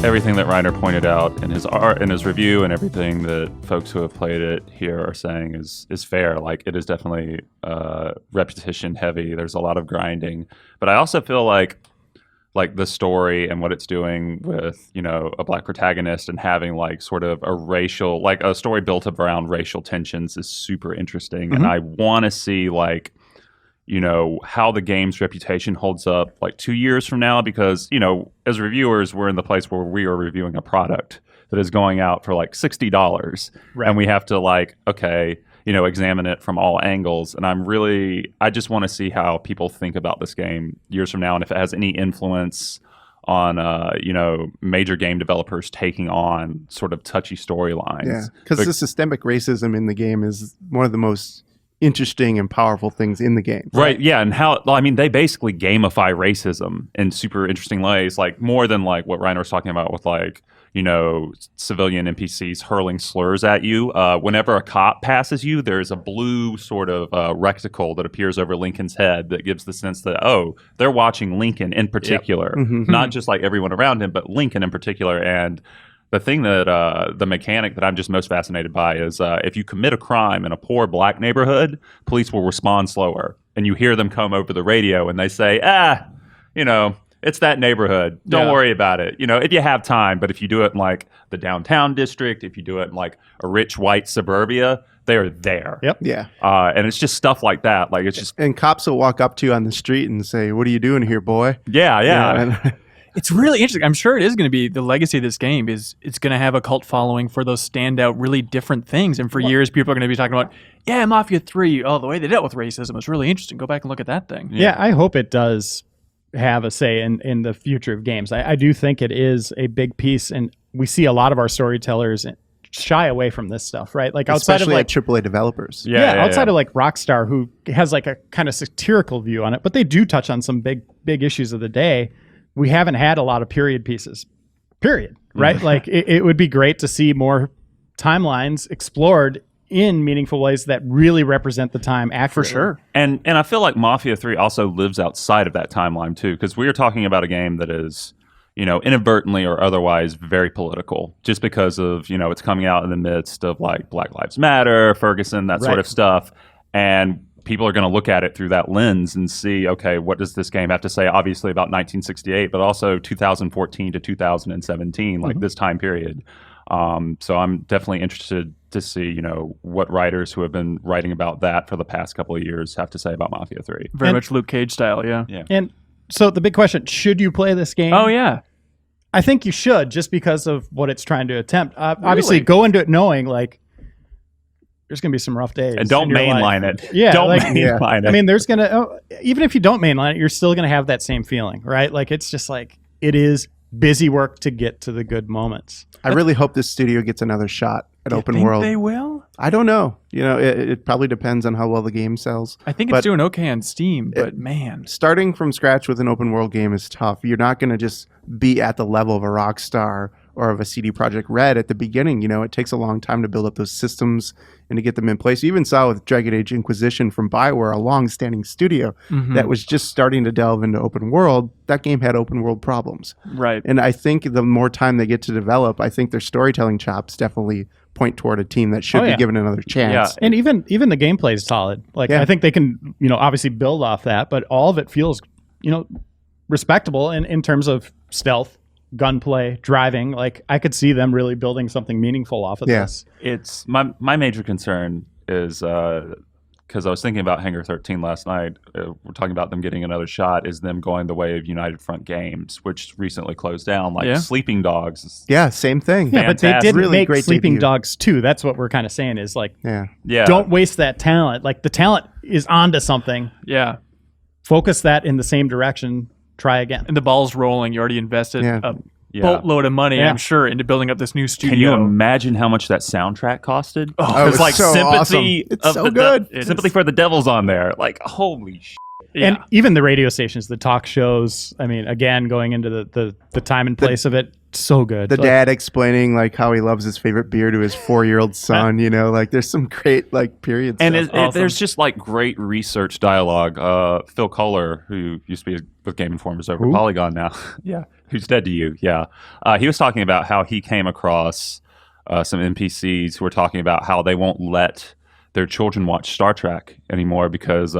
everything that Reiner pointed out in his art, in his review, and everything that folks who have played it here are saying is fair. Like, it is definitely repetition heavy. There's a lot of grinding, but I also feel like the story and what it's doing with, you know, a black protagonist and having like sort of a racial, like a story built around racial tensions is super interesting. And I want to see like, you know, how the game's reputation holds up like 2 years from now, because, you know, as reviewers, we're in the place where we are reviewing a product that is going out for like $60. Right. And we have to like, okay, you know, examine it from all angles. And I just want to see how people think about this game years from now, and if it has any influence on, you know, major game developers taking on sort of touchy storylines. Yeah, because the systemic racism in the game is one of the most interesting and powerful things in the game. Right, yeah, and how, I mean, they basically gamify racism in super interesting ways, like more than like what Reiner was talking about with like, you know, civilian NPCs hurling slurs at you. Whenever a cop passes you, there's a blue sort of reticle that appears over Lincoln's head that gives the sense that, oh, they're watching Lincoln in particular, not just like everyone around him, but Lincoln in particular. And the thing that the mechanic that I'm just most fascinated by is if you commit a crime in a poor black neighborhood, police will respond slower. And you hear them come over the radio and they say, you know, it's that neighborhood. Don't worry about it. You know, if you have time. But if you do it in like the downtown district, if you do it in like a rich white suburbia, they're there. Yep. Yeah. And it's just stuff like that. Like, it's just. And cops will walk up to you on the street and say, "What are you doing here, boy?" Yeah. You know, it's really interesting. I'm sure it is going to be the legacy of this game is it's going to have a cult following for those standout, really different things. And for years, people are going to be talking about, Mafia 3. Oh, the way they dealt with racism was really interesting. Go back and look at that thing. Yeah, I hope it does have a say in the future of games. I do think it is a big piece, and we see a lot of our storytellers shy away from this stuff, right? Like outside especially of like AAA developers. Outside of like Rockstar, who has like a kind of satirical view on it, but they do touch on some big issues of the day. We haven't had a lot of period pieces, right? Like it would be great to see more timelines explored in meaningful ways that really represent the time accurately. For sure. And I feel like Mafia 3 also lives outside of that timeline too, because we are talking about a game that is, you know, inadvertently or otherwise very political, just because of, you know, it's coming out in the midst of like Black Lives Matter, Ferguson, that sort of stuff. And people are going to look at it through that lens and see, okay, what does this game have to say, obviously, about 1968, but also 2014 to 2017, like this time period. So I'm definitely interested to see, you know, what writers who have been writing about that for the past couple of years have to say about Mafia 3. Very much Luke Cage style, yeah. And so the big question, should you play this game? Oh, yeah. I think you should, just because of what it's trying to attempt. Obviously, go into it knowing, like, there's going to be some rough days. And don't mainline it. Yeah. Don't mainline it. I mean, there's going to, even if you don't mainline it, you're still going to have that same feeling, right? Like, it's just like, it is busy work to get to the good moments. I really hope this studio gets another shot at open world. They will? I don't know. You know, it probably depends on how well the game sells. I think it's doing okay on Steam, but man. Starting from scratch with an open world game is tough. You're not going to just be at the level of a Rockstar or of a CD Projekt Red at the beginning. You know, it takes a long time to build up those systems and to get them in place. You even saw with Dragon Age Inquisition from BioWare, a long-standing studio that was just starting to delve into open world. That game had open world problems. Right. And I think the more time they get to develop, I think their storytelling chops definitely point toward a team that should be given another chance. And even the gameplay is solid. Like, I think they can, you know, obviously build off that, but all of it feels, you know, respectable in terms of stealth, gunplay, driving. Like, I could see them really building something meaningful off of this. It's my major concern is because I was thinking about Hangar 13 last night. We're talking about them getting another shot. Is them going the way of United Front Games, which recently closed down, like Sleeping Dogs. Yeah, same thing. Yeah, but they did really make great Sleeping debut. Dogs 2. That's what we're kind of saying is like, Yeah. don't waste that talent. Like, the talent is onto something. Yeah. Focus that in the same direction. Try again. And the ball's rolling. You already invested a boatload of money, I'm sure, into building up this new studio. Can you imagine how much that soundtrack costed? It's like so sympathy. Awesome. It's so good. Sympathy for the Devil's on there. Like, holy shit. And even the radio stations, the talk shows, I mean, again, going into the time and place of it, so good. The Like, dad explaining like how he loves his favorite beer to his 4-year-old son. You know, like there's some great like period And stuff. Awesome. there's just like great research dialogue. Phil Kohler, who used to be with Game Informers over Who? Polygon now, yeah, who's dead to you, yeah. He was talking about how he came across some NPCs who were talking about how they won't let their children watch Star Trek anymore because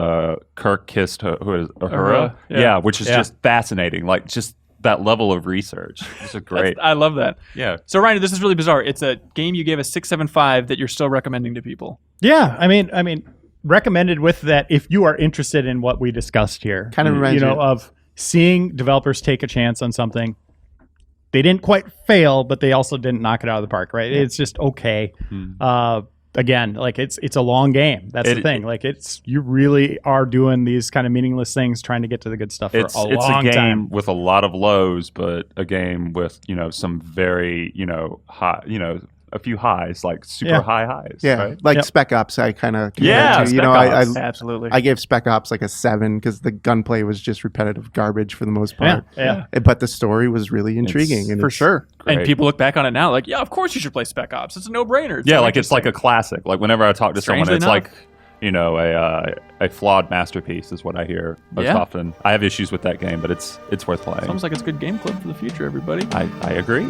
Kirk kissed Uhura. Yeah. Which is Yeah. just fascinating. Like just that level of research. It's a great. I love that. Yeah. So Reiner, this is really bizarre. It's a game you gave a 6.75 that you're still recommending to people. yeah, I mean, recommended with that if you are interested in what we discussed here. Kind of reminds you you- know, of seeing developers take a chance on something. They didn't quite fail, but they also didn't knock it out of the park, right? It's just okay. Again, like it's a long game. That's the thing. Like you really are doing these kind of meaningless things, trying to get to the good stuff for It's a a long game time. with a lot of lows, but a game with some very high, a few highs, like super Yeah. high highs. Yeah, right? like Yep. Spec Ops, I kind of Yeah, to. Spec I Ops. Absolutely. I gave Spec Ops like a 7 because the gunplay was just repetitive garbage for the most Yeah, part. yeah. But the story was really intriguing. And for it's- sure. And great. people look back on it now like, yeah, of course you should play Spec Ops. It's a no-brainer. Yeah, like it's like a classic. Like whenever I talk to someone, Strangely it's enough. like a flawed masterpiece is what I hear most Yeah. often. I have issues with that game, but it's worth playing. Sounds like it's a good game club for the future, everybody. I agree.